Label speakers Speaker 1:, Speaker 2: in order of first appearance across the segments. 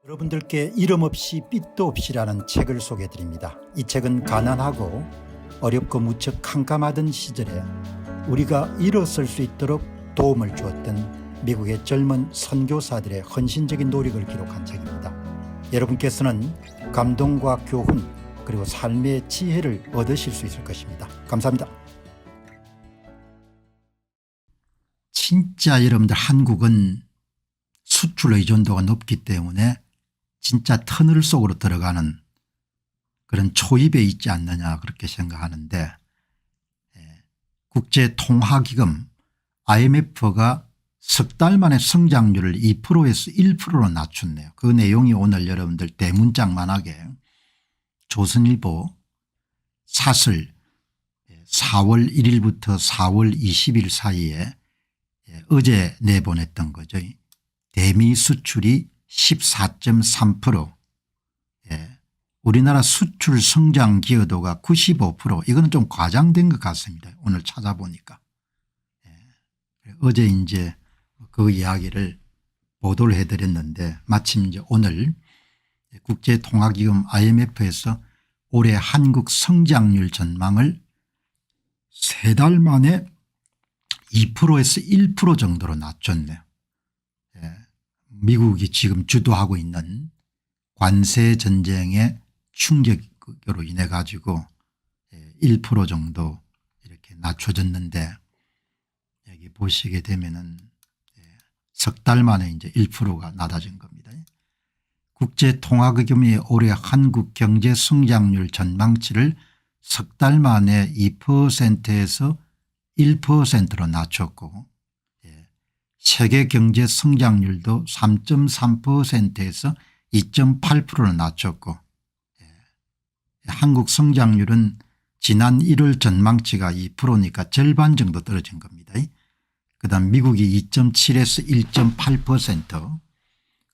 Speaker 1: 여러분들께 이름 없이 빛도 없이라는 책을 소개해 드립니다. 이 책은 가난하고 어렵고 무척 캄캄하던 시절에 우리가 일어설 수 있도록 도움을 주었던 미국의 젊은 선교사들의 헌신적인 노력을 기록한 책입니다. 여러분께서는 감동과 교훈 그리고 삶의 지혜를 얻으실 수 있을 것입니다. 감사합니다. 진짜 여러분들 한국은 수출 의존도가 높기 때문에 진짜 터널 속으로 들어가는 그런 초입에 있지 않느냐 그렇게 생각하는데, 국제통화기금 IMF가 석 달 만에 성장률을 2%에서 1%로 낮췄네요. 그 내용이 오늘 여러분들 대문짝만하게 조선일보 사설 4월 1일부터 4월 20일 사이에 어제 내보냈던 거죠. 대미 수출이 14.3%, 우리나라 수출 성장 기여도가 95%, 이거는 좀 과장된 것 같습니다. 오늘 찾아보니까. 어제 이제 그 이야기를 보도를 해드렸는데, 마침 이제 오늘 국제통화기금 IMF에서 올해 한국 성장률 전망을 3달 만에 2%에서 1% 정도로 낮췄네요. 미국이 지금 주도하고 있는 관세 전쟁의 충격으로 인해 가지고 1% 정도 이렇게 낮춰졌는데, 여기 보시게 되면은 석 달 만에 이제 1%가 낮아진 겁니다. 국제통화기금이 올해 한국 경제 성장률 전망치를 석 달 만에 2%에서 1%로 낮췄고, 세계 경제 성장률도 3.3%에서 2.8%로 낮췄고, 한국 성장률은 지난 1월 전망치가 2%니까 절반 정도 떨어진 겁니다. 그다음 미국이 2.7에서 1.8%,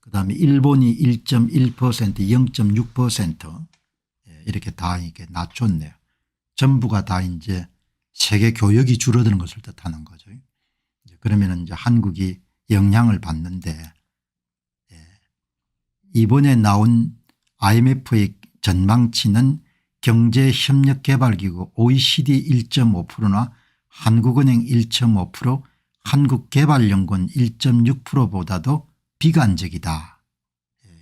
Speaker 1: 그다음에 일본이 1.1%, 0.6% 이렇게 다 이렇게 낮췄네요. 전부가 다 이제 세계 교역이 줄어드는 것을 뜻하는 거죠. 그러면 이제 한국이 영향을 받는데, 이번에 나온 IMF의 전망치는 경제협력개발기구 OECD 1.5%나 한국은행 1.5%, 한국개발연구원 1.6%보다도 비관적이다,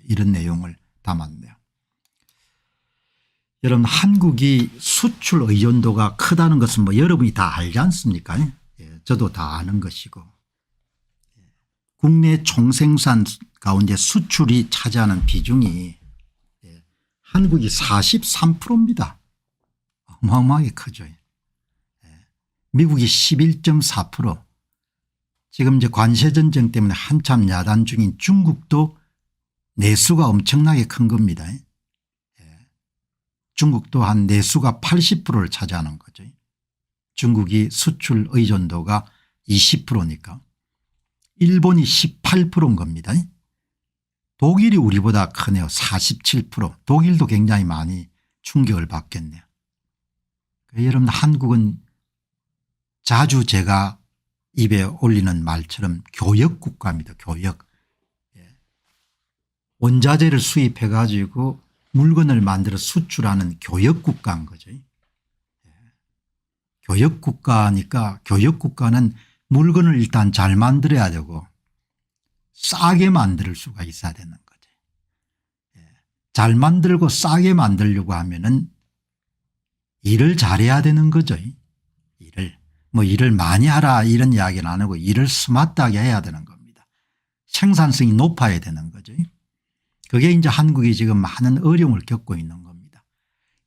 Speaker 1: 이런 내용을 담았네요. 여러분, 한국이 수출 의존도가 크다는 것은 뭐 여러분이 다 알지 않습니까? 저도 다 아는 것이고, 국내 총생산 가운데 수출이 차지하는 비중이 한국이 43%입니다. 어마어마하게 크죠. 미국이 11.4%, 지금 이제 관세 전쟁 때문에 한참 야단 중인 중국도 내수가 엄청나게 큰 겁니다. 중국도 한 내수가 80%를 차지하는 거죠. 중국이 수출 의존도가 20%니까 일본이 18%인 겁니다. 독일이 우리보다 크네요. 47%. 독일도 굉장히 많이 충격을 받겠네요. 여러분, 한국은 자주 제가 입에 올리는 말처럼 교역국가입니다. 교역. 원자재를 수입해 가지고 물건을 만들어 수출하는 교역국가인 거죠. 교역국가니까 교역국가는 물건을 일단 잘 만들어야 되고 싸게 만들 수가 있어야 되는 거죠. 잘 만들고 싸게 만들려고 하면은 일을 잘해야 되는 거죠. 일을 많이 하라 이런 이야기는 안 하고 일을 스마트하게 해야 되는 겁니다. 생산성이 높아야 되는 거죠. 그게 이제 한국이 지금 많은 어려움을 겪고 있는 겁니다.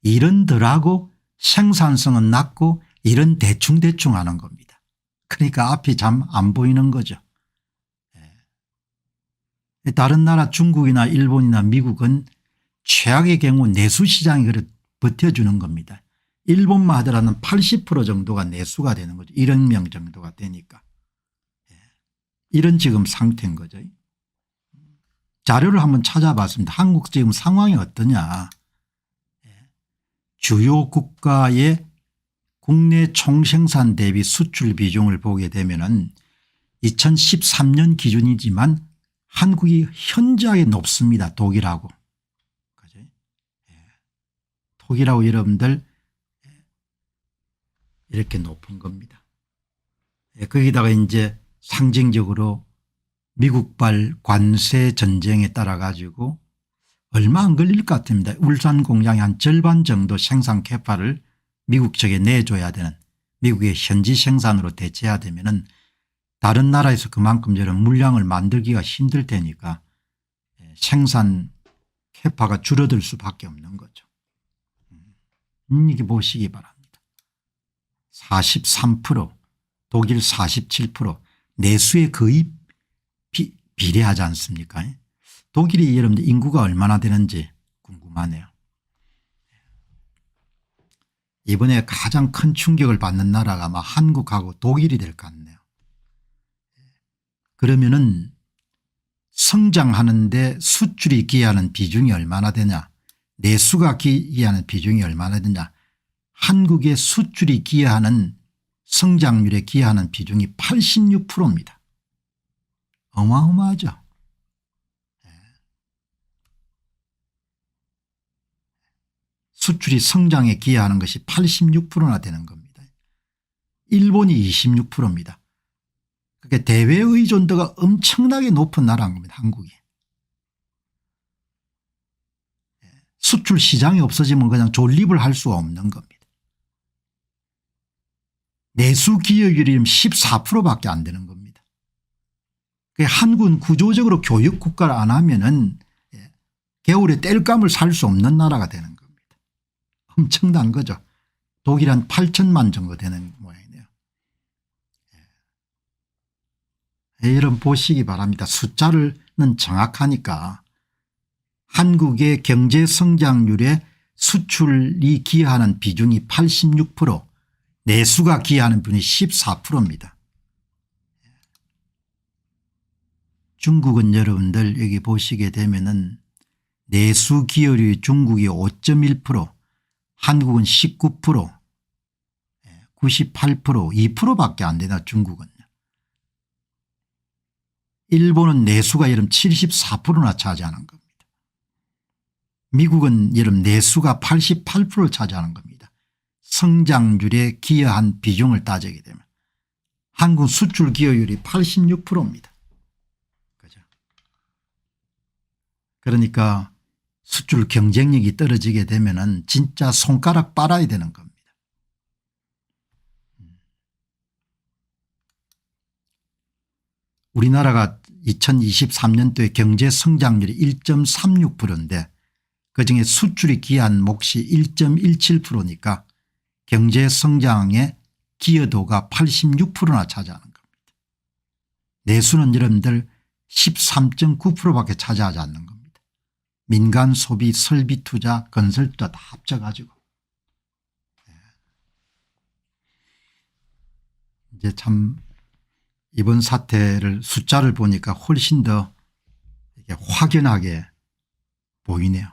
Speaker 1: 일은 덜하고 생산성은 낮고 일은 대충 하는 겁니다. 그러니까 앞이 참 안 보이는 거죠. 다른 나라 중국이나 일본이나 미국은 최악의 경우 내수시장이 그래 버텨주는 겁니다. 일본만 하더라도 80% 정도가 내수가 되는 거죠. 1억 명 정도가 되니까. 이런 지금 상태인 거죠. 자료를 한번 찾아봤습니다. 한국 지금 상황이 어떠냐. 주요 국가의 국내 총생산 대비 수출 비중을 보게 되면은 2013년 기준이지만 한국이 현저하게 높습니다. 독일하고. 그죠? 독일하고 여러분들 이렇게 높은 겁니다. 거기다가 이제 상징적으로 미국발 관세 전쟁에 따라 가지고 얼마 안 걸릴 것 같습니다. 울산 공장의 한 절반 정도 생산 캐파를 미국 쪽에 내줘야 되는, 미국의 현지 생산으로 대체해야 되면은 다른 나라에서 그만큼 저런 물량을 만들기가 힘들 테니까 생산 캐파가 줄어들 수밖에 없는 거죠. 이게 보시기 바랍니다. 43%, 독일 47%, 내수에 거의 비례하지 않습니까? 독일이 여러분들 인구가 얼마나 되는지 궁금하네요. 이번에 가장 큰 충격을 받는 나라가 아마 한국하고 독일이 될 것 같네요. 그러면은 성장하는데 수출이 기여하는 비중이 얼마나 되냐, 내수가 기여하는 비중이 얼마나 되냐. 한국의 수출이 기여하는 성장률에 기여하는 비중이 86%입니다. 어마어마하죠. 수출이 성장에 기여하는 것이 86%나 되는 겁니다. 일본이 26%입니다. 그러니까 대외 의존도가 엄청나게 높은 나라인 겁니다. 한국이. 수출 시장이 없어지면 그냥 존립을 할 수가 없는 겁니다. 내수 기여율이 14%밖에 안 되는 겁니다. 한국은 구조적으로 교육 국가를 안 하면은 겨울에 땔감을 살 수 없는 나라가 되는 겁니다. 엄청난 거죠. 독일 한 8천만 정도 되는 모양이네요. 여러분 보시기 바랍니다. 숫자는 정확하니까 한국의 경제 성장률에 수출이 기여하는 비중이 86%, 내수가 기여하는 비중이 14%입니다. 중국은 여러분들 여기 보시게 되면은 내수 기여율이 중국이 5.1%, 한국은 19%, 98%, 2%밖에 안 되나 중국은요. 일본은 내수가 여러분 74%나 차지하는 겁니다. 미국은 여러분 내수가 88%를 차지하는 겁니다. 성장률에 기여한 비중을 따지게 되면 한국 수출 기여율이 86%입니다. 그죠? 그러니까 수출 경쟁력이 떨어지게 되면은 진짜 손가락 빨아야 되는 겁니다. 우리나라가 2023년도에 경제 성장률이 1.36%인데 그중에 수출이 기여한 몫이 1.17%니까 경제 성장의 기여도가 86%나 차지하는 겁니다. 내수는 여러분들 13.9%밖에 차지하지 않는 겁니다. 민간 소비, 설비 투자, 건설 투자 다 합쳐가지고. 이제 참 이번 사태를 숫자를 보니까 훨씬 더 이렇게 확연하게 보이네요.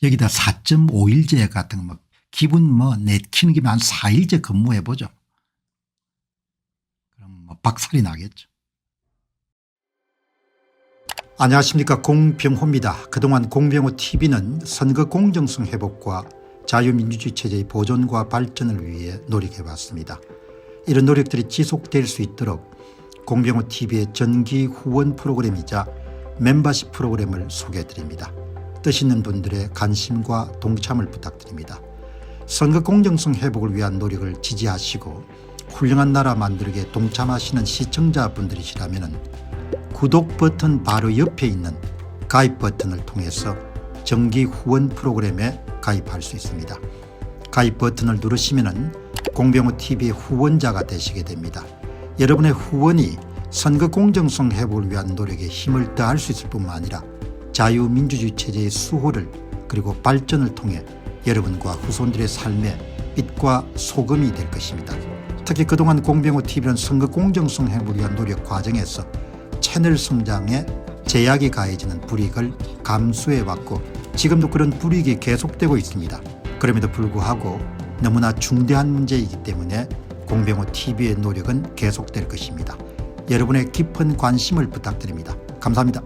Speaker 1: 여기다 4.5일제 같은 거 기분 내키는 김에 한 4일째 근무해 보죠. 그럼 박살이 나겠죠. 안녕하십니까, 공병호입니다. 그동안 공병호 TV는 선거 공정성 회복과 자유민주주의 체제의 보존과 발전을 위해 노력해왔습니다. 이런 노력들이 지속될 수 있도록 공병호 TV의 정기 후원 프로그램이자 멤버십 프로그램을 소개해드립니다. 뜻 있는 분들의 관심과 동참을 부탁드립니다. 선거 공정성 회복을 위한 노력을 지지하시고 훌륭한 나라 만들기에 동참하시는 시청자분들이시라면 구독 버튼 바로 옆에 있는 가입 버튼을 통해서 정기 후원 프로그램에 가입할 수 있습니다. 가입 버튼을 누르시면 공병호TV의 후원자가 되시게 됩니다. 여러분의 후원이 선거 공정성 회복을 위한 노력에 힘을 더할 수 있을 뿐만 아니라 자유민주주의 체제의 수호를 그리고 발전을 통해 여러분과 후손들의 삶에 빛과 소금이 될 것입니다. 특히 그동안 공병호TV는 선거 공정성 회복을 위한 노력 과정에서 채널 성장에 제약이 가해지는 불이익을 감수해왔고 지금도 그런 불이익이 계속되고 있습니다. 그럼에도 불구하고 너무나 중대한 문제이기 때문에 공병호 TV의 노력은 계속될 것입니다. 여러분의 깊은 관심을 부탁드립니다. 감사합니다.